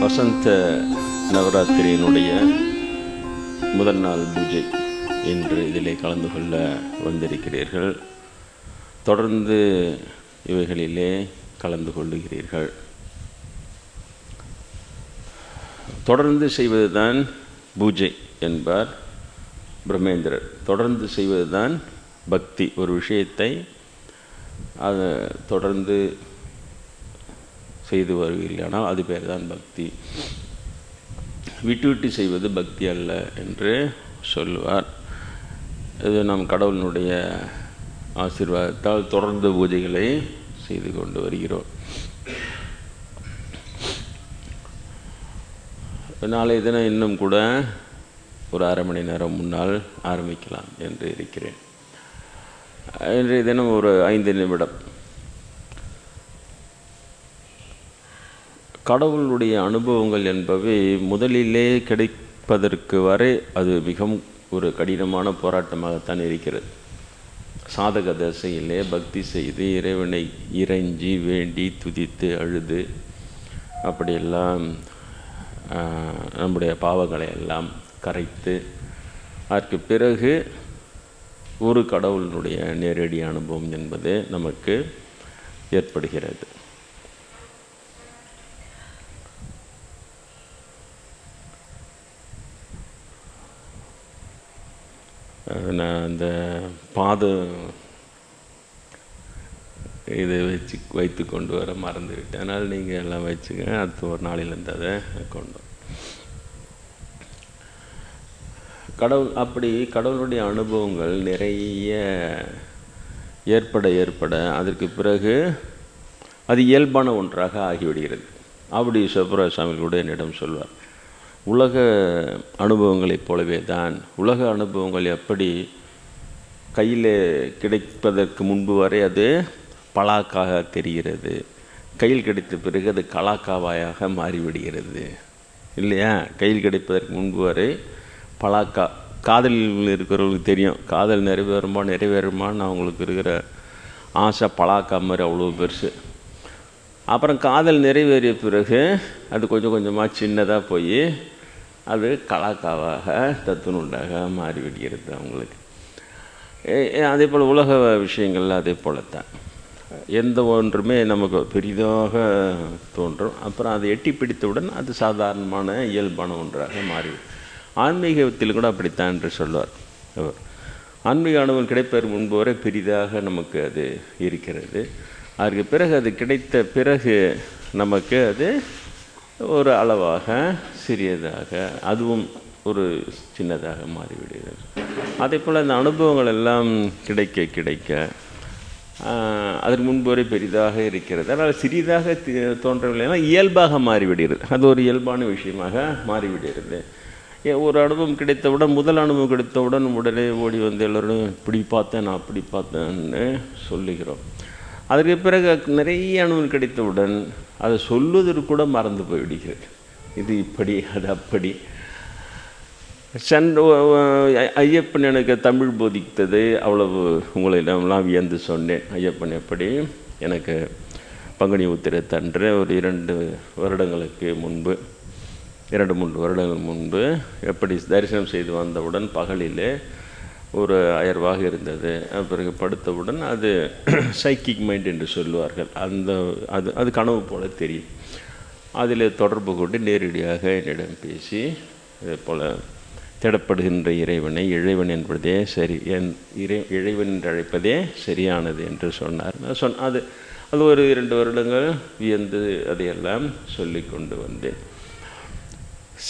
வசந்த நவராத்திரியினுடைய முதல் நாள் பூஜை என்று இதிலே கலந்து கொள்ள வந்திருக்கிறீர்கள். தொடர்ந்து இவைகளிலே கலந்து கொள்ளுகிறீர்கள். தொடர்ந்து செய்வதுதான் பூஜை என்பார் பிரம்மேந்திரர். தொடர்ந்து செய்வதுதான் பக்தி. ஒரு விஷயத்தை அதை தொடர்ந்து செய்து வருவீர்களானால் அது பேர் தான் பக்தி. விட்டு விட்டு செய்வது பக்தி அல்ல என்று சொல்லுவார். இது நம் கடவுளினுடைய ஆசீர்வாதத்தால் தொடர்ந்து பூஜைகளை செய்து கொண்டு வருகிறோம். நாளைய தினம் இன்னும் கூட ஒரு அரை மணி நேரம் முன்னால் ஆரம்பிக்கலாம் என்று இருக்கிறேன். இன்றைய தினம் ஒரு 5 நிமிடம் கடவுளுடைய அனுபவங்கள் என்பவை முதலிலே கிடைப்பதற்கு வரை அது மிகவும் ஒரு கடினமான போராட்டமாகத்தான் இருக்கிறது. சாதக தசையிலே பக்தி செய்து இறைவனை இறைஞ்சி வேண்டி துதித்து அழுது அப்படியெல்லாம் நம்முடைய பாவங்களை எல்லாம் கரைத்து அதற்கு பிறகு ஒரு கடவுளினுடைய நேரடி அனுபவம் என்பது நமக்கு ஏற்படுகிறது. நான் அந்த இதை வைத்து கொண்டு வர மறந்துவிட்டேன். அதனால் நீங்கள் எல்லாம் வச்சுக்க. அடுத்த ஒரு நாளிலேருந்து அதை கொண்டு கடவுளுடைய அனுபவங்கள் நிறைய ஏற்பட அதற்கு பிறகு அது இயல்பான ஒன்றாக ஆகிவிடுகிறது. அப்படி சிவபுராஜ சாமி கூட என்னிடம் சொல்வார், உலக அனுபவங்களைப் போலவே தான் உலக அனுபவங்கள் எப்படி கையில் கிடைப்பதற்கு முன்பு வரை அது பலாக்காக தெரிகிறது, கையில் கிடைத்த பிறகு அது கலாக்காவாயாக மாறிவிடுகிறது இல்லையா? கையில் கிடைப்பதற்கு முன்பு வரை பலாக்கா. காதலில் இருக்கிறவங்களுக்கு தெரியும், காதல் நிறைவேறுமான்னு அவங்களுக்கு இருக்கிற ஆசை பலாக்கா மாதிரி அவ்வளோ பெருசு. அப்புறம் காதல் நிறைவேறிய பிறகு அது கொஞ்சம் கொஞ்சமாக சின்னதாக போய் அது கலாக்காவாக தத்துணுண்டாக மாறிவிடுகிறது அவங்களுக்கு. அதே போல் உலக விஷயங்கள் அதே போலத்தான். எந்த ஒன்றுமே நமக்கு பெரிதாக தோன்றும், அப்புறம் அதை எட்டி பிடித்தவுடன் அது சாதாரணமான இயல்பான ஒன்றாக மாறிவிடும். ஆன்மீகத்தில் கூட அப்படித்தான் என்று சொல்வார் அவர். ஆன்மீக அனுபவம் கிடைப்பதற்கு முன்பு வரை பெரிதாக நமக்கு அது இருக்கிறது. அதற்கு பிறகு அது கிடைத்த பிறகு நமக்கு அது ஒரு அளவாக சிறியதாக அதுவும் ஒரு சின்னதாக மாறிவிடுகிறது. அதே போல் அந்த அனுபவங்கள் எல்லாம் கிடைக்க அதற்கு முன்பு வரை பெரிதாக இருக்கிறது. அதனால் சிறிதாக தோன்றவில்லைனா இயல்பாக மாறிவிடுகிறது. அது ஒரு இயல்பான விஷயமாக மாறிவிடுகிறது. ஒரு அனுபவம் கிடைத்தவுடன், முதல் அனுபவம் கிடைத்தவுடன் உடனே ஓடி வந்து எல்லோரும் இப்படி பார்த்தேன் நான் அப்படி பார்த்தேன்னு சொல்லுகிறோம். அதற்கு பிறகு நிறைய அனுபவம் கிடைத்தவுடன் அதை சொல்வதற்கு கூட மறந்து போய்விடுகிறது. இது இப்படி அது அப்படி. ஐயப்பன் எனக்கு தமிழ் போதித்தது அவ்வளவு உங்களிடம்லாம் வியந்து சொன்னேன். ஐயப்பன் எப்படி எனக்கு பங்குனி உத்திரத்தன்று ஒரு 2 வருடங்களுக்கு முன்பு 2-3 வருடங்கள் முன்பு எப்படி தரிசனம் செய்து வந்தவுடன் பகலிலே ஒரு அயர்வாக இருந்தது. பிறகு படுத்தவுடன் அது சைக்கிக் மைண்ட் என்று சொல்லுவார்கள். அது கனவு போல தெரியும். அதில் தொடர்பு கொண்டு நேரடியாக என்னிடம் பேசி இதே போல் தேடப்படுகின்ற இறைவனை இறைவன் என்பதே சரி, இறைவன் என்று அழைப்பதே சரியானது என்று சொன்னார். அது ஒரு 2 வருடங்கள் வியந்து அதையெல்லாம் சொல்லி கொண்டு வந்தேன்.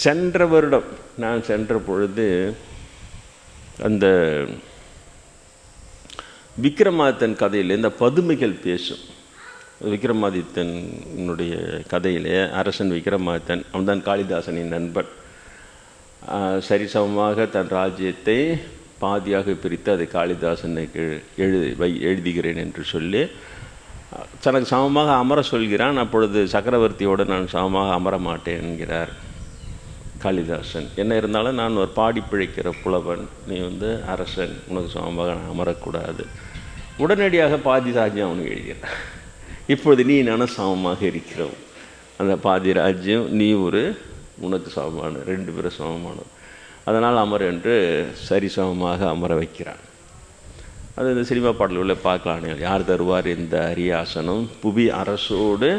சென்ற வருடம் நான் சென்ற பொழுது அந்த விக்ரமாதித்தன் கதையில் இந்த பதுமைகள் பேசும். விக்ரமாதித்தனுடைய கதையிலே அரசன் விக்ரமாதித்தன், அவன்தான் காளிதாசனின் நண்பன், சரிசமமாக தன் ராஜ்யத்தை பாதியாக பிரித்து அதை காளிதாசனுக்கு எழுதுகிறேன் என்று சொல்லி தனக்கு சமமாக அமர சொல்கிறான். அப்பொழுது சக்கரவர்த்தியோடு நான் சமமாக அமர மாட்டேன் என்கிறார் காளிதாசன். என்ன இருந்தாலும் நான் ஒரு பாடி பிழைக்கிற புலவன், நீ அரசன், உனக்கு சமமாக நான் அமரக்கூடாது. உடனடியாக பாதி ராஜ்யம் அவனுக்கு எழுதுகிறான். இப்பொழுது நீ நானும் சமமாக இருக்கிறோம். அந்த பாதி ராஜ்யம் நீ உனக்கு சமமான, 2 பேரும் சமமானது, அதனால் அமர் என்று சரிசமமாக அமர வைக்கிறான். அது இந்த சினிமா பாடல்களில் பார்க்கலாம். யார் தருவார் இந்த அரியாசனம், புவி அரசோடு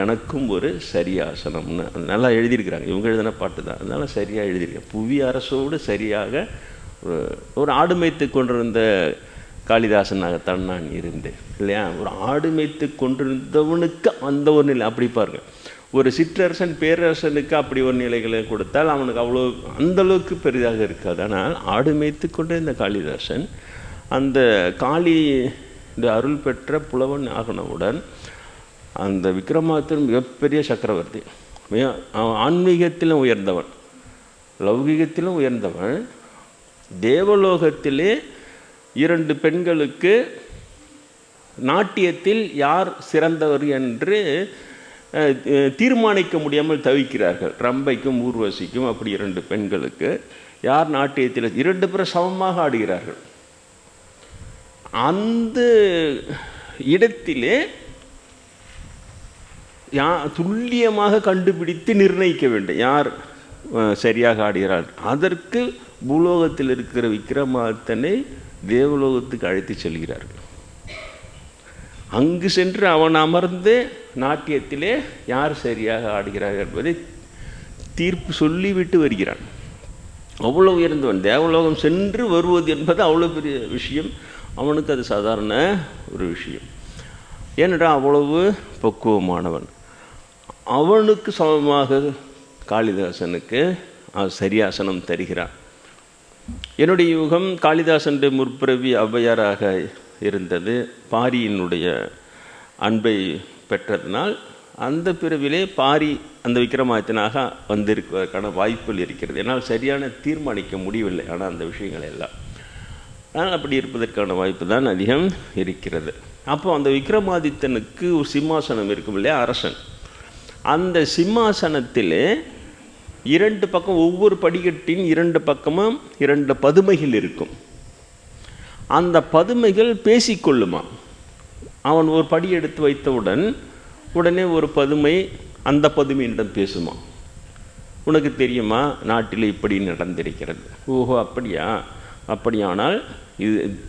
எனக்கும் ஒரு சரியாசனம்னு நல்லா எழுதியிருக்கிறாங்க. இவங்க எழுதின பாட்டு தான், அதனால் சரியாக எழுதியிருக்கேன். புவி அரசோடு சரியாக ஒரு ஆடு மேய்த்து கொண்டிருந்த காளிதாசனாகத்தான் நான் இருந்தேன் இல்லையா. ஒரு ஆடு மேய்த்து கொண்டிருந்தவனுக்கு அந்த ஒரு நிலை. அப்படி பாருங்கள், ஒரு சிற்றரசன் பேரரசனுக்கு அப்படி ஒரு நிலைகளை கொடுத்தால் அவனுக்கு அவ்வளோ அந்தளவுக்கு பெரிதாக இருக்காது. ஆனால் ஆடு மேய்த்து கொண்டிருந்த காளிதாசன் அந்த காளி அருள் பெற்ற புலவன் ஆகனவுடன் அந்த விக்ரமாதித்தன் மிகப்பெரிய சக்கரவர்த்தி, ஆன்மீகத்திலும் உயர்ந்தவன், லௌகிகத்திலும் உயர்ந்தவன். தேவலோகத்திலே 2 பெண்களுக்கு நாட்டியத்தில் யார் சிறந்தவர் என்று தீர்மானிக்க முடியாமல் தவிக்கிறார்கள். ரம்பைக்கும் ஊர்வசிக்கும் அப்படி 2 பெண்களுக்கு யார் நாட்டியத்தில் 2 பேரும் சமமாக ஆடுகிறார்கள். அந்த இடத்திலே துல்லியமாக கண்டுபிடித்து நிர்ணயிக்க வேண்டும் யார் சரியாக ஆடுகிறார். அதற்கு பூலோகத்தில் இருக்கிற விக்ரமாதித்தனை தேவலோகத்துக்கு அழைத்து செல்கிறார்கள். அங்கு சென்று அவன் அமர்ந்து நாட்டியத்திலே யார் சரியாக ஆடுகிறார் என்பதை தீர்ப்பு சொல்லிவிட்டு வருகிறான். அவ்வளோ உயர்ந்தவன். தேவலோகம் சென்று வருவது என்பது அவ்வளோ பெரிய விஷயம். அவனுக்கு அது சாதாரண ஒரு விஷயம். ஏனென்றால் அவ்வளவு பக்குவமானவன். அவனுக்கு சமமாக காளிதாசனுக்கு சரியாசனம் தருகிறான். என்னுடைய யுகம் காளிதாசன் முற்பிறவி ஔவையாராக இருந்தது. பாரியினுடைய அன்பை பெற்றதனால் அந்த பிறவிலே பாரி அந்த விக்ரமாதித்தனாக வந்திருப்பதற்கான வாய்ப்புகள் இருக்கிறது. என்னால் சரியான தீர்மானிக்க முடியவில்லை, ஆனால் அந்த விஷயங்கள் எல்லாம் ஆனால் அப்படி இருப்பதற்கான வாய்ப்பு தான் அதிகம் இருக்கிறது. அப்போ அந்த விக்ரமாதித்தனுக்கு ஒரு சிம்மாசனம் இருக்கும் இல்லையா, அரசன். அந்த சிம்மாசனத்திலே 2 பக்கம், ஒவ்வொரு படிக்கட்டின் 2 பக்கமும் 2 பதுமைகள் இருக்கும். அந்த பதுமைகள் பேசிக்கொள்ளுமா. அவன் ஒரு படி எடுத்து வைத்தவுடன் உடனே ஒரு பதுமை அந்த பதுமையிடம் பேசுமா. உனக்கு தெரியுமா, நாட்டில் இப்படி நடந்திருக்கிறது. ஓஹோ அப்படியா, அப்படியானால்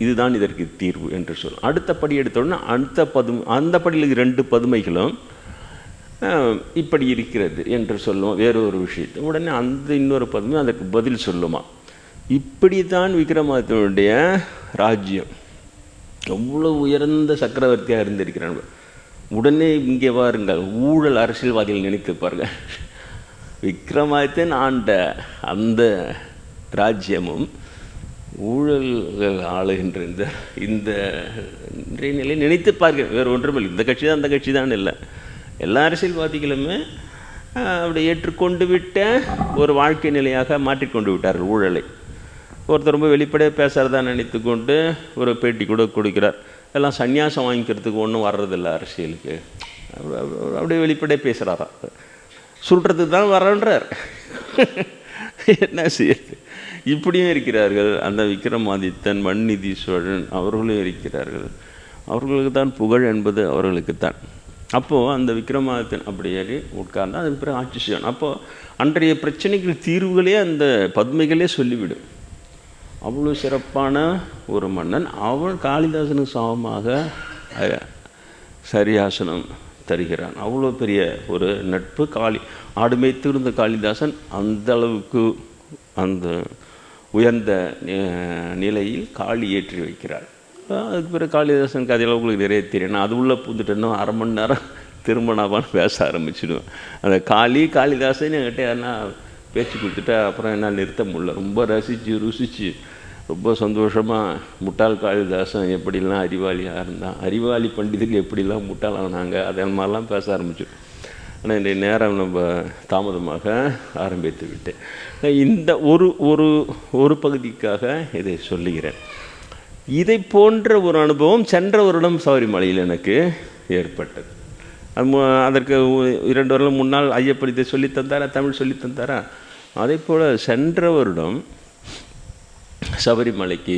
இதுதான் இதற்கு தீர்வு என்று சொல்லும். அடுத்த படி எடுத்தோடனே அந்த படியில் 2 பதுமைகளும் இப்படி இருக்கிறது என்று சொல்லுவோம் வேறு ஒரு விஷயத்தை. உடனே அந்த இன்னொரு பதுமை அதற்கு பதில் சொல்லுமா. இப்படி தான் விக்ரமாதித்தனுடைய ராஜ்யம். எவ்வளோ உயர்ந்த சக்கரவர்த்தியாக இருந்திருக்கிறான். உடனே இங்கே வாருங்கள், ஊழல் அரசியல்வாதிகள் நினைத்து பாருங்கள். விக்ரமாதித்தன் ஆண்ட அந்த ராஜ்யமும் ஊழல்கள் ஆளுகின்ற இந்த நிலை நினைத்து பார்க்க வேறு ஒன்றுமில்லை. இந்த கட்சி தான் அந்த கட்சி தான் இல்லை, எல்லா அரசியல்வாதிகளுமே அப்படி ஏற்றுக்கொண்டு விட்ட ஒரு வாழ்க்கை நிலையாக மாற்றிக்கொண்டு விட்டார்கள் ஊழலை. ஒருத்தர் ரொம்ப வெளிப்படையாக பேசுகிறதா நினைத்து கொண்டு ஒரு பேட்டி கூட கொடுக்கிறார். எல்லாம் சன்னியாசம் வாங்கிக்கிறதுக்கு ஒன்றும் வர்றதில்லை அரசியலுக்கு, அப்படியே வெளிப்படையாக பேசுகிறாரா, சொல்கிறதுக்கு தான் வரன்றார். என்ன செய்யுது. இப்படியும் இருக்கிறார்கள். அந்த விக்ரமாதித்தன், மன்னிதி சோழன் அவர்களும் இருக்கிறார்கள். அவர்களுக்கு தான் புகழ் என்பது அவர்களுக்கு தான். அப்போது அந்த விக்ரமாதித்தன் அப்படி ஏறி உட்கார்ந்து அதுக்கு பிறகு ஆட்சி செய்யணும். அப்போது அன்றைய பிரச்சனைகள் தீர்வுகளே அந்த பத்மைகளே சொல்லிவிடும். அவ்வளோ சிறப்பான ஒரு மன்னன். அவன் காளிதாசனுக்கு சமமாக சரியாசனம் தருகிறான். அவ்வளோ பெரிய ஒரு நட்பு. ஆடு மேய்த்திருந்த காளிதாசன் அந்த அளவுக்கு அந்த உயர்ந்த நிலையில் காளி ஏற்றி வைக்கிறாள். அதுக்கு பிறகு காளிதாசன் கதையில் உங்களுக்கு நிறைய தெரியும். நான் அது உள்ளே பூந்துட்டேன்னா 1/2 மணி நேரம் திருமணமான்னு பேச ஆரம்பிச்சிடுவேன். அந்த காளிதாசன் என்கிட்ட யாருன்னா பேச்சு கொடுத்துட்டா அப்புறம் என்ன நிறுத்த முடியல. ரொம்ப ருசித்து ரொம்ப சந்தோஷமாக முட்டாள் காளிதாசன் எப்படிலாம் அறிவாளியாக இருந்தான், அறிவாளி பண்டிதர்கள் எப்படிலாம் முட்டாளானாங்க, அதே மாதிரிலாம் பேச ஆரம்பிச்சிடும். ஆனால் இன்றைய நேரம் நம்ம தாமதமாக ஆரம்பித்து விட்டேன். இந்த ஒரு பகுதிக்காக இதை சொல்லுகிறேன். இதை போன்ற ஒரு அனுபவம் சென்ற வருடம் சபரிமலையில் எனக்கு ஏற்பட்டது. அதற்கு 2 வருடம் முன்னால் ஐயப்படித்தை சொல்லித்தந்தாரா, தமிழ் சொல்லித்தந்தாரா. அதே போல் சென்ற வருடம் சபரிமலைக்கு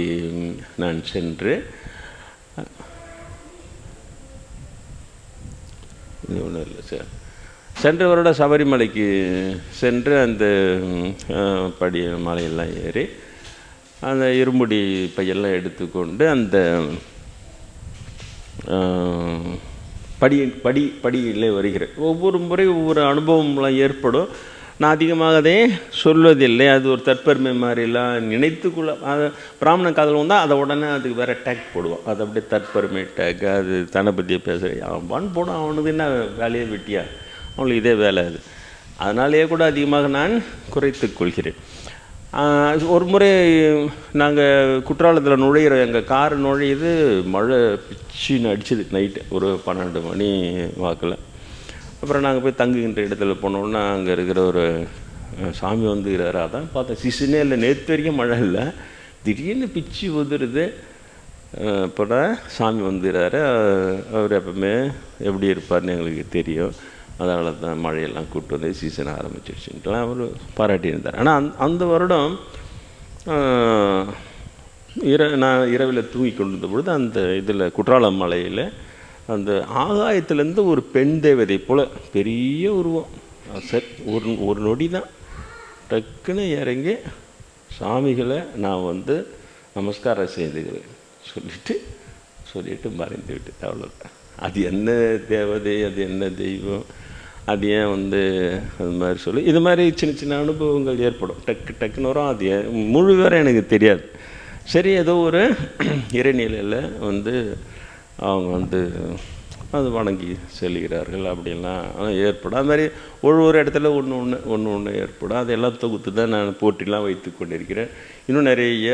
நான் சென்று ஒன்றும் இல்லை சார், சென்ற வருடம் சபரிமலைக்கு சென்று அந்த படி மலையெல்லாம் ஏறி அந்த இருமுடி பையெல்லாம் எடுத்துக்கொண்டு அந்த படியிலே வருகிறேன். ஒவ்வொரு முறை ஒவ்வொரு அனுபவம்லாம் ஏற்படும். நான் அதிகமாக அதை சொல்வதில்லை. அது ஒரு தற்பெருமை மாதிரிலாம் நினைத்துக்குள்ள அது பிராமண காதல் வந்தால் அதை உடனே அதுக்கு வேறு டேக் போடுவான். அது அப்படியே தற்பெருமை டேக். அது தன்னை பற்றியே பேசுகிறேன். அவன் போடும், அவனுக்கு என்ன வேலையை வெட்டியா, அவனுக்கு இதே வேலை. அது அதனாலேயே கூட அதிகமாக நான் குறைத்து கொள்கிறேன். ஒரு முறை நாங்கள் குற்றாலத்தில் நுழையிறோம். எங்கள் கார் நுழையுது, மழை பிச்சின்னு அடிச்சுது நைட்டு ஒரு 12 மணி வாக்கில். அப்புறம் நாங்கள் போய் தங்குகின்ற இடத்துல போனோன்னா அங்கே இருக்கிற ஒரு சாமி வந்துக்கிறாரு. அதான் பார்த்தேன், சிசுனே இல்லை, நேற்று வரைக்கும் மழை இல்லை, திடீர்னு பிச்சு உதிருது. இப்போ தான் சாமி வந்துக்கிறாரு. அவர் எப்பவுமே எப்படி இருப்பார்னு எங்களுக்கு தெரியும். அதனால தான் மழையெல்லாம் கூப்பிட்டு வந்து சீசன் ஆரம்பிச்சிடுச்சுன்ட்டுலாம் அவர் பாராட்டியிருந்தார். ஆனால் அந்த வருடம் நான் இரவில் தூங்கி கொண்டிருந்த பொழுது அந்த இதில் குற்றாலம் மலையில் அந்த ஆகாயத்துலேருந்து ஒரு பெண் தேவதை போல் பெரிய உருவம். சரி, ஒரு நொடி தான் டக்குன்னு இறங்கி சாமிகளை நான் வந்து நமஸ்காரம் செய்துக்கிறேன் சொல்லிட்டு மறைந்து விட்டு. அவ்வளோதான். அது என்ன தேவதை, அது என்ன தெய்வம், அது ஏன் வந்து அது மாதிரி சொல்லி இது மாதிரி சின்ன சின்ன அனுபவங்கள் ஏற்படும். டக்குன்னு வரும். அது முழு வேறு எனக்கு தெரியாது. சரி, ஏதோ ஒரு இறைநிலையில் வந்து அவங்க வந்து அது வணங்கி செல்கிறார்கள். அப்படின்லாம் ஏற்படும். அது மாதிரி ஒரு இடத்துல ஒன்று ஏற்படும். அதெல்லாம் தொகுத்து தான் நான் போட்டிலாம் வைத்து கொண்டிருக்கிறேன். இன்னும் நிறைய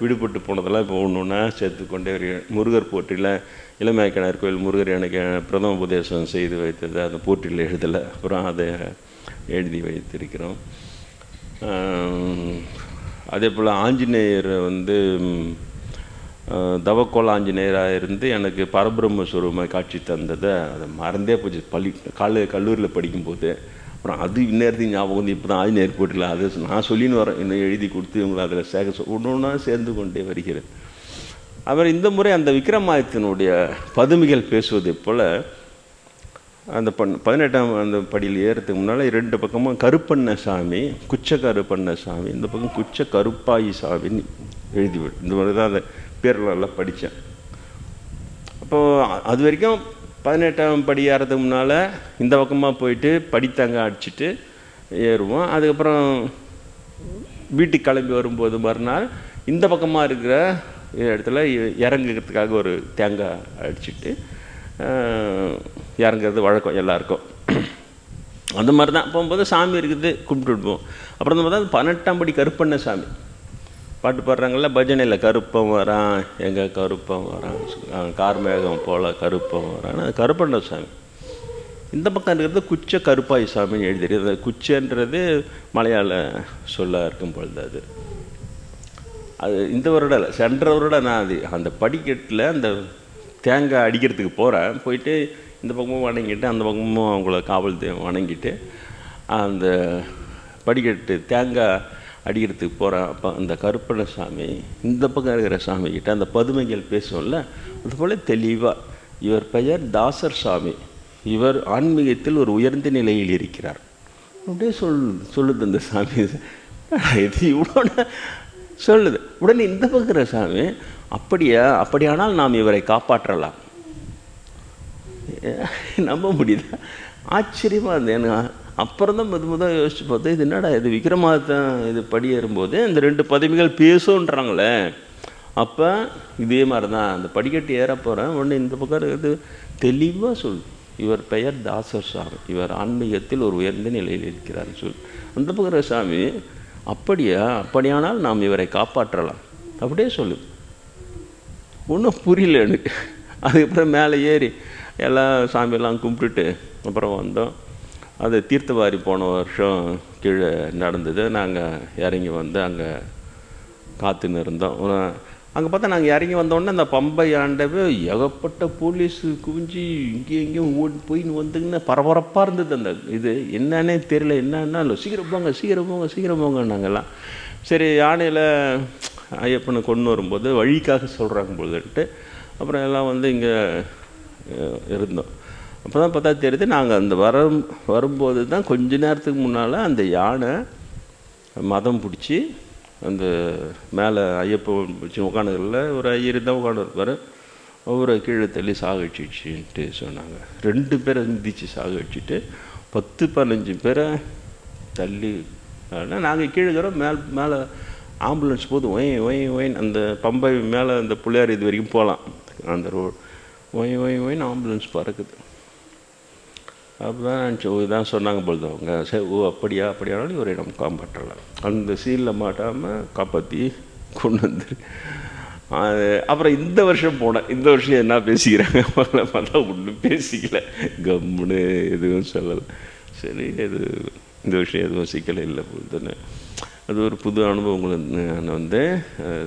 விடுபட்டு போனதெல்லாம் இப்போ ஒன்றா சேர்த்து கொண்டே வருகிறேன். முருகர் போட்டியில் இளமையாக்கினார் கோயில் முருகர் எனக்கு பிரதம உபதேசம் செய்து வைத்தது அந்த போட்டியில் எழுதலை. அப்புறம் அதை எழுதி வைத்திருக்கிறோம். அதே போல் ஆஞ்சநேயர் வந்து தவக்கோல் ஆஞ்சநேயராக இருந்து எனக்கு பரபிரம்மஸ்வரூபமாக காட்சி தந்ததை அதை மறந்தே போச்சு கல்லூரியில் படிக்கும்போது. அப்புறம் அது இந்நேரத்துக்கு ஞாபகம் வந்து இப்போ தான் ஆஞ்சநேயர் போட்டியில் அது நான் சொல்லின்னு வரேன். இன்னும் எழுதி கொடுத்து இவங்களை அதில் ஒன்று ஒன்றா சேர்ந்து கொண்டே வருகிறேன். அவர் இந்த முறை அந்த விக்ரமாதித்தனுடைய பதுமைகள் பேசுவதை போல் அந்த 18ஆம் அந்த படியில் ஏறதுக்கு முன்னால் 2 பக்கமும் கருப்பண்ண சாமி, குச்ச கருப்பண்ண சாமி, இந்த பக்கம் குச்ச கருப்பாயி சாமின்னு எழுதிவிடு. இந்த மாதிரி தான் அந்த பேரெல்லாம் படித்தேன். அப்போது அது வரைக்கும் 18ஆம் படி ஏறதுக்கு முன்னால் இந்த பக்கமாக போயிட்டு படித்தாங்க அடிச்சுட்டு ஏறுவோம். அதுக்கப்புறம் வீட்டுக்கு கிளம்பி வரும்போது மறுநாள் இந்த பக்கமாக இருக்கிற இடத்துல இறங்குறதுக்காக ஒரு தேங்காய் அடிச்சுட்டு இறங்குறது வழக்கம் எல்லாருக்கும். அந்த மாதிரி தான் போகும்போது சாமி இருக்குது கும்பிட்டுடுவோம். அப்புறம் இந்த மாதிரி தான் 18ஆம் படி கருப்பண்ண சாமி பாட்டு பாடுறாங்கள்ல பஜனையில், கருப்பம் வரான் எங்கே கருப்பம் வரான், கார்மேகம் போல் கருப்பம் வரான், அது கருப்பண்ண சாமி. இந்த பக்கம் இருக்கிறது குச்ச கருப்பாய் சாமின்னு எழுதிருக்கு. குச்சன்றது மலையாள சொல்ல இருக்கும் பொழுது அது இந்த வருடம் இல்லை, சென்ற வருடம் நான் அது அந்த படிக்கட்டில் அந்த தேங்காய் அடிக்கிறதுக்கு போகிறேன். போயிட்டு இந்த பக்கமும் வணங்கிட்டு அந்த பக்கமும் அவங்கள காவல் வணங்கிட்டு அந்த படிக்கட்டு தேங்காய் அடிக்கிறதுக்கு போகிறேன். அப்போ அந்த கருப்பண்ண சாமி இந்த பக்கம் இருக்கிற சாமிக்கிட்ட அந்த பதுமைகள் பேசுவோம்ல, அதுபோல் தெளிவாக இவர் பெயர் தாசர் சாமி, இவர் ஆன்மீகத்தில் ஒரு உயர்ந்த நிலையில் இருக்கிறார் அப்படியே சொல்லுது அந்த சாமி. இது இவ்வளோ சொல்லுது. உடனே இந்த பக்கிற சாமி அப்படியானால் நாம் இவரை காப்பாற்றலாம். நம்ப முடியுது, ஆச்சரியமாக இருந்தது எனக்கு. அப்புறம் தான் முதல் யோசிச்சு பார்த்தேன், இது என்னடா இது விக்ரமாதித்தன் இது படியேறும்போது இந்த 2 பதவிகள் பேசுன்றாங்களே. அப்போ இதே மாதிரி தான் அந்த படிக்கட்டு ஏற போகிறேன். உடனே இந்த பக்கம் இருக்கிறது தெளிவாக சொல்லு, இவர் பெயர் தாசர் சாமி, இவர் ஆன்மீகத்தில் ஒரு உயர்ந்த நிலையில் இருக்கிறார்னு சொல்லு. அந்த பக்கம் சாமி அப்படியானால் நாம் இவரை காப்பாற்றலாம் அப்படியே சொல்லு. ஒன்றும் புரியல எனக்கு. அதுக்கப்புறம் மேலே ஏறி எல்லாம் சாமியெல்லாம் கும்பிட்டுட்டு அப்புறம் வந்தோம். அது தீர்த்தவாரி போன வருஷம் கீழே நடந்தது. நாங்கள் இறங்கி வந்து அங்கே காத்துன்னு இருந்தோம். அங்கே பார்த்தா நாங்கள் இறங்கி வந்தோடனே அந்த பம்பை ஆண்டவே ஏகப்பட்ட போலீஸு குவிஞ்சி இங்கேயும் ஓடி போயின்னு வந்துங்கன்னு பரபரப்பாக இருந்தது. அந்த இது என்னன்னே தெரியல, என்னன்னா சீக்கிரம் போங்க நாங்கள்லாம். சரி, யானையில் ஐயப்பனை கொண்டு வரும்போது வழிக்காக சொல்கிறாங்க பொழுதுன்ட்டு அப்புறம் எல்லாம் வந்து இங்கே இருந்தோம். அப்போ தான் பார்த்தா தெரியுது, நாங்கள் அந்த வரும்போது தான் கொஞ்ச நேரத்துக்கு முன்னால் அந்த யானை மதம் பிடிச்சி அந்த மேலே ஐயப்பன் பிடிச்சி உட்காந்துல ஒரு ஐயர் தான் உட்காந்து இருப்பார், அவரை கீழே தள்ளி சாகடிச்சிடுச்சுன்ட்டு சொன்னாங்க. 2 பேரை மிதித்து சாகடிச்சிட்டு 10-15 பேரை தள்ளி. நாங்கள் கீழே இருக்கிறோம், மேலே ஆம்புலன்ஸ் போது ஒயின் அந்த பம்பை மேலே அந்த பிள்ளையார் இது வரைக்கும் போகலாம், அந்த ரோடு ஒயின் ஆம்புலன்ஸ் பறக்குது. அப்போ தான் இதுதான் சொன்னாங்க பொழுது அவங்க. சரி, அப்படியானாலும் இவரை நம்ம காப்பாற்றலாம், அந்த சீலில் மாட்டாமல் காப்பாற்றி கொண்டு வந்துரு. அப்புறம் இந்த வருஷம் போனேன். இந்த வருஷம் என்ன பேசிக்கிறாங்க பார்த்தா ஒன்றும் பேசிக்கல, கம்முன்னு எதுவும் சொல்லலை. சரி, இந்த விஷயம் எதுவும் சிக்கலை இல்லை பொழுதுன்னு அது ஒரு புது அனுபவங்களை நான் வந்து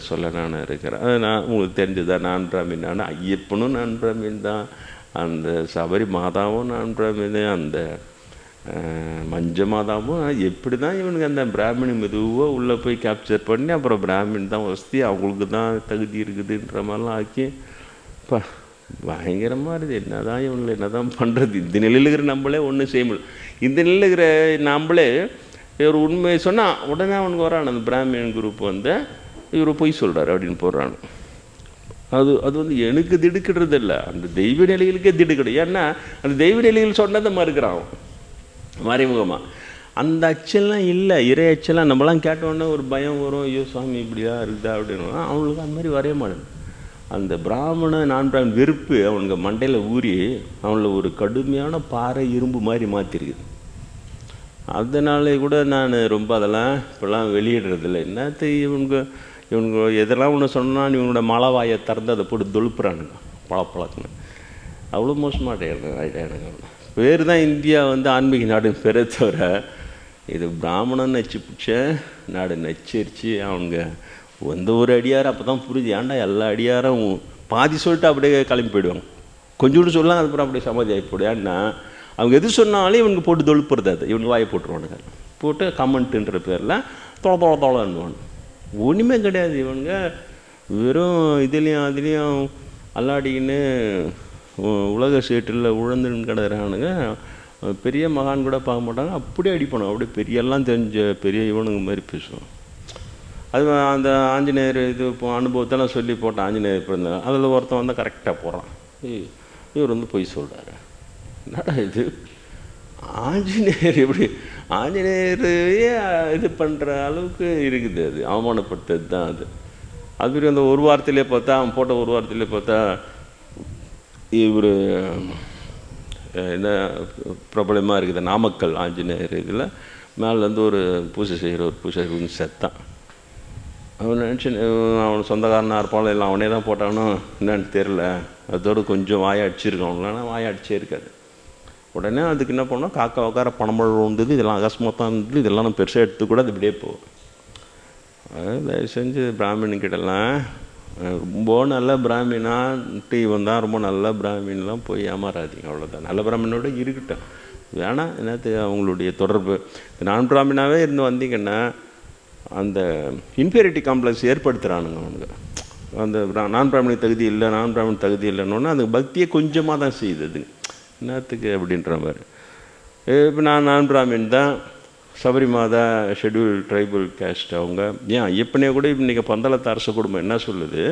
சொல்ல நான் இருக்கிறேன். அது நான் உங்களுக்கு தெரிஞ்சுதான், நான் பிராமின், ஆனால் ஐயப்பனும் நான் பிராமின் தான், அந்த சபரி மாதாவும் நான் பிராமின், அந்த மஞ்ச மாதாவும். எப்படி தான் இவனுக்கு அந்த பிராமின் மெதுவாக உள்ளே போய் கேப்சர் பண்ணி அப்புறம் பிராமின் தான் வசதி, அவங்களுக்கு தான் தகுதி இருக்குதுன்ற மாதிரிலாம் ஆக்கி பயங்கரமாக இருக்குது. என்ன தான் இவங்களை என்ன தான் பண்ணுறது? இந்த நிலையில் இருக்கிற நம்மளே ஒன்றும் செய்ய முடியல. இந்த நிலையில் இருக்கிற நம்மளே ஒரு உண்மையை சொன்னால் உடனே அவனுக்கு வரான், அந்த பிராமின் குரூப் வந்து இவர் பொய் சொல்கிறார் அப்படின்னு போடுறானு. அது வந்து எனக்கு திடுக்கிடுறது இல்லை, அந்த தெய்வ நிலைகளுக்கே திடுக்கிடும். ஏன்னா அந்த தெய்வ நிலைகள் சொன்னதை மறுக்கிறான் மறைமுகமாக. அந்த அச்செல்லாம் இல்லை, இறை அச்செல்லாம் நம்மளாம் கேட்டோன்னே ஒரு பயம் வரும், ஐயோ சுவாமி இப்படியா இருக்குதா அப்படின்னு. அவங்களுக்கு அந்த மாதிரி வரைய மாட்டேன். அந்த பிராமண நான் பிராமணன் வெறுப்பு அவனுக்கு மண்டையில் ஊறி அவங்கள ஒரு கடுமையான பாறை இரும்பு மாதிரி மாற்றிருக்குது. அதனாலே கூட நான் ரொம்ப அதெல்லாம் இப்போல்லாம் வெளியிடுறதில்லை. என்னத்து இவனுக்கு எதெல்லாம் ஒன்று சொன்னால் இவங்களோட மலைவாயை திறந்து அதை போட்டு தொழுப்புறானுங்க பழப்பழக்குன்னு. அவ்வளோ மோசமாட்டேன். பேர் தான் இந்தியா வந்து ஆன்மீக நாடுன்னு பேரை தவிர இது பிராமணன் நச்சு பிடிச்ச நாடு நச்சரிச்சு அவனுங்க எந்த ஒரு அடியாரம் அப்போ தான் புரிஞ்சு. ஏன்டா எல்லா அடியாரும் பாதி சொல்லிட்டு அப்படியே கிளம்பி போயிடுவாங்க, கொஞ்சோண்டு சொல்லலாம், அதுக்கப்புறம் அப்படியே சமாதி ஆகி போய்டும். ஏன்னா அவங்க எது சொன்னாலும் இவனுக்கு போட்டு தொழுப்புறது, அது இவனுக்கு வாயை போட்டுருவானுங்க, போட்டு கமெண்ட்டுன்ற பேரில் தொலைன்னுவானு. ஒன்றுமே கிடையாது. இவனுங்க வெறும் இதுலேயும் அதுலேயும் அல்லாடிக்கின்னு உலக சேற்றில் உழந்துன்னு கிடறானுங்க. பெரிய மகான் கூட பார்க்க மாட்டாங்க, அப்படியே அடிப்பானு, அப்படியே பெரிய எல்லாம் தெரிஞ்ச பெரிய இவனுங்க மாதிரி பேசுவான். அது அந்த ஆஞ்சநேயர் இது அனுபவத்தெல்லாம் சொல்லி போட்டான். ஆஞ்சநேயர் பிறந்தாங்க, அதில் ஒருத்தன் வந்து கரெக்டாக போகிறான், இவர் வந்து பொய் சொல்கிறாரு. என்னடா இது ஆஞ்சநேயர் எப்படி ஆஞ்சநேயரையே இது பண்ணுற அளவுக்கு இருக்குது, அது அவமானப்படுத்துறது தான் அது. அது அந்த ஒரு வாரத்திலே பார்த்தா, அவன் போட்ட ஒரு வாரத்திலே பார்த்தா இவர் என்ன பிரபலமாக இருக்குது நாமக்கல் ஆஞ்சநேயர் இதில் மேலேருந்து ஒரு பூஜை செய்கிற ஒரு பூஜை செத்தான். அவன் நினச்சி அவன் சொந்தக்காரனாக இருப்பாலும் இல்லை அவனே தான் போட்டானோ என்னன்னு தெரில, அதோடு கொஞ்சம் வாயை அடிச்சிருக்கான். அவங்களானா வாயை அடிச்சே இருக்காது. உடனே அதுக்கு என்ன பண்ணோம், காக்கா உட்கார பணமழை வந்தது, இதெல்லாம் அகஸ்மாத்தான் இருந்தது, இதெல்லாம் நம்ம பெருசாக எடுத்து கூட அது இப்படியே போகும். தயவு செஞ்சு பிராமின்கிட்டலாம் ரொம்ப நல்ல பிராமினான்ட்டு இவன் தான் ரொம்ப நல்ல பிராமின்லாம் போய் ஏமாறாதீங்க, அவ்வளோதான். நல்ல பிராமினோட இருக்கட்டும், வேணாம் என்னத்து அவங்களுடைய தொடர்பு. நான் பிராமினாவே இருந்து வந்தீங்கன்னா அந்த இன்ஃபீரியாரிட்டி காம்ப்ளெக்ஸ் ஏற்படுத்துகிறானுங்க அவனுங்க. அந்த நான் பிராமணிக்கு தகுதி இல்லை, நான் பிராமணன் தகுதி இல்லைன்னு அந்த பக்தியை கொஞ்சமாக தான் செய்யுது, என்னத்துக்கு அப்படின்ற மாதிரி. இப்போ நான் பிராமின் தான், சபரி மாதா ஷெட்யூல் ட்ரைபல் கேஸ்ட் அவங்க. ஏன் ஐயப்பனே கூட இன்றைக்கி பந்தளத்து அரச குடும்பம் என்ன சொல்லுது,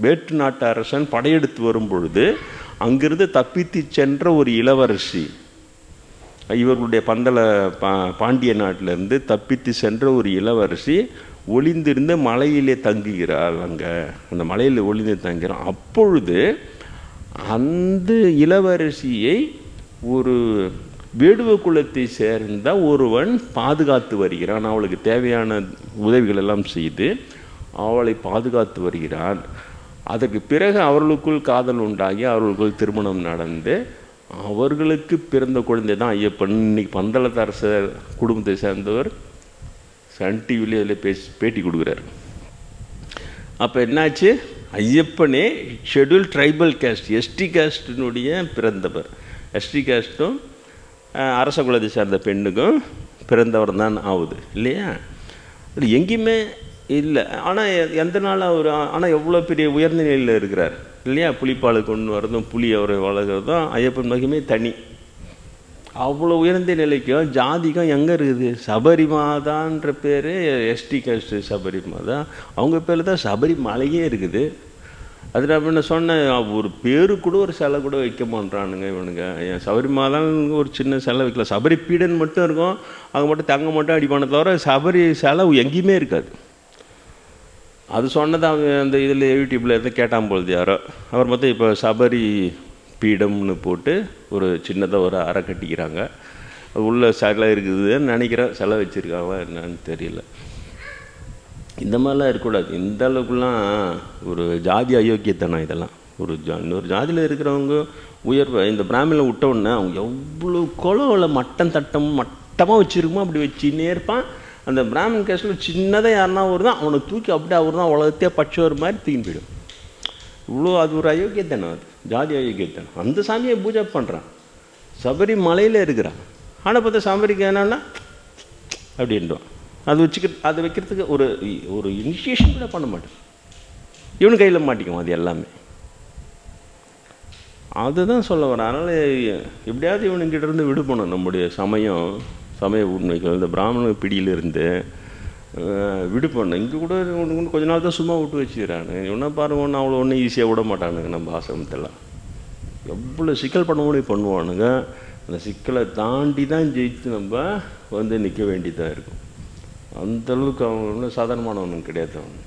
வேற்று நாட்டு அரசன் படையெடுத்து வரும் பொழுது அங்கிருந்து தப்பித்து சென்ற ஒரு இளவரசி, இவர்களுடைய பந்தள பாண்டிய நாட்டிலேருந்து தப்பித்து சென்ற ஒரு இளவரசி ஒளிந்திருந்த மலையிலே தங்குகிறாள். அங்கே அந்த மலையில் ஒளிந்து தங்குகிறான். அப்பொழுது அந்த இளவரசியை ஒரு வேடுவ குலத்தை சேர்ந்த ஒருவன் பாதுகாத்து வருகிறான். அவளுக்கு தேவையான உதவிகள் எல்லாம் செய்து அவளை பாதுகாத்து வருகிறான். அதற்கு பிறகு அவர்களுக்குள் காதல் உண்டாகி அவர்களுக்குள் திருமணம் நடந்து அவர்களுக்கு பிறந்த குழந்தை தான் ஐயப்பன். இன்னைக்கு பந்தளத்து அரசர் குடும்பத்தை சேர்ந்தவர் சன் டிவிலே அதில் பேட்டி கொடுக்குறாரு. அப்போ என்னாச்சு, ஐயப்பனே ஷெட்யூல் ட்ரைபல் கேஸ்ட் எஸ்டி கேஸ்டினுடைய பிறந்தவர். எஸ்டி கேஸ்ட்டும் அரச குலத்தை சேர்ந்த பெண்ணுக்கும் பிறந்தவர் தான் ஆகுது இல்லையா? அது எங்கேயுமே இல்லை. ஆனால் எந்த நாள் அவர் ஆனால் எவ்வளோ பெரிய உயர்ந்த நிலையில் இருக்கிறார். இல்லையா? புலிப்பால் கொண்டு வரதும் புலி அவரை வளர்க்குறதும் ஐயப்பன் மகிமை தனி. அவ்வளோ உயர்ந்த நிலைக்கும் ஜாதிக்கும் எங்கே இருக்குது? சபரிமாதான்ற பேர் எஸ்டி காஸ்ட் சபரிமாதா, அவங்க பேரில் தான் சபரிமலையே இருக்குது. அது நான் என்ன சொன்னேன், ஒரு பேரு கூட ஒரு சிலை கூட வைக்க மாட்டானுங்க இவனுங்க. என் சபரிமாதான் ஒரு சின்ன சிலை வைக்கல, சபரி பீடன் மட்டும் இருக்கும், அங்கே மட்டும் தங்க மட்டும் அடிப்பான தவிர சபரி சிலை எங்கேயுமே இருக்காது. அது சொன்னது அவங்க அந்த இதில் யூடியூப்பில் இருந்து கேட்டான் பொழுது யாரோ, அவர் மொத்தம் இப்போ சபரி பீடம்னு போட்டு ஒரு சின்னதாக ஒரு அறை கட்டிக்கிறாங்க. உள்ள சிலை இருக்குதுன்னு நினைக்கிறேன், சிலை வச்சுருக்காங்களா என்னன்னு தெரியல. இந்த மாதிரிலாம் இருக்கக்கூடாது. இந்த அளவுக்குலாம் ஒரு ஜாதி அயோக்கியத்தனம் இதெல்லாம். இன்னொரு ஜாதியில் இருக்கிறவங்க உயர்வை இந்த பிராமணில் விட்டோன்னே அவங்க எவ்வளோ குளம்ல மட்டமாக வச்சுருக்குமோ அப்படி வச்சுன்னே இருப்பான். அந்த பிராமணன் கேஸில் சின்னதாக யாருன்னா ஒரு தான் அவனை தூக்கி அப்படியே அவர் தான் உலகத்தையே பச்சவர் மாதிரி தூக்கி போயிடும். இவ்வளோ அது ஒரு அயோக்கியத்தனம், அது ஜாதி அயோக்கியத்தனம். அந்த சாமியை பூஜை பண்ணுறான், சபரி மலையில் இருக்கிறான். ஆனால் பார்த்தா சபரிக்கு என்னன்னா அப்படின்றான். அதை வைக்கிறதுக்கு ஒரு இனிஷியேஷன் கூட பண்ண மாட்டேன். இவனு கையில் மாட்டிக்குவோம் அது எல்லாமே. அதுதான் சொல்ல வரேன். அதனால் எப்படியாவது இவனுங்கிட்ட இருந்து விடுபடணும். நம்முடைய சமய உண்மைகள் இந்த பிராமண பிடியிலிருந்து விடுபடணும். இங்கே கூட கொஞ்ச நாள் தான் சும்மா விட்டு வச்சுக்கிறானு. இவனா பாருங்க, ஒன்று அவ்வளோ ஒன்றும் ஈஸியாக விட மாட்டானுங்க. நம்ம ஆசிரமத்தெல்லாம் எவ்வளோ சிக்கல் பண்ண முடியும் பண்ணுவானுங்க. அந்த சிக்கலை தாண்டி தான் ஜெயித்து நம்ம நிற்க வேண்டியதாக இருக்கும். அந்தளவுக்கு அவங்க ஒன்றும் சாதாரணமானவனும் கிடையாது. அவன்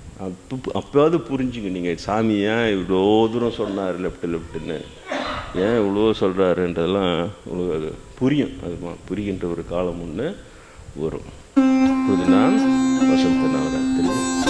அப்போயாவது புரிஞ்சுங்க. நீங்கள் சாமி ஏன் இவ்வளோ தூரம் சொன்னார் லெஃப்ட்டுன்னு, ஏன் இவ்வளோ சொல்கிறாருன்றதெல்லாம் உங்களுக்கு புரியும். அது புரிகின்ற ஒரு காலம் ஒன்று வரும். புரியுது? நான் வசந்த நவராத்திரி.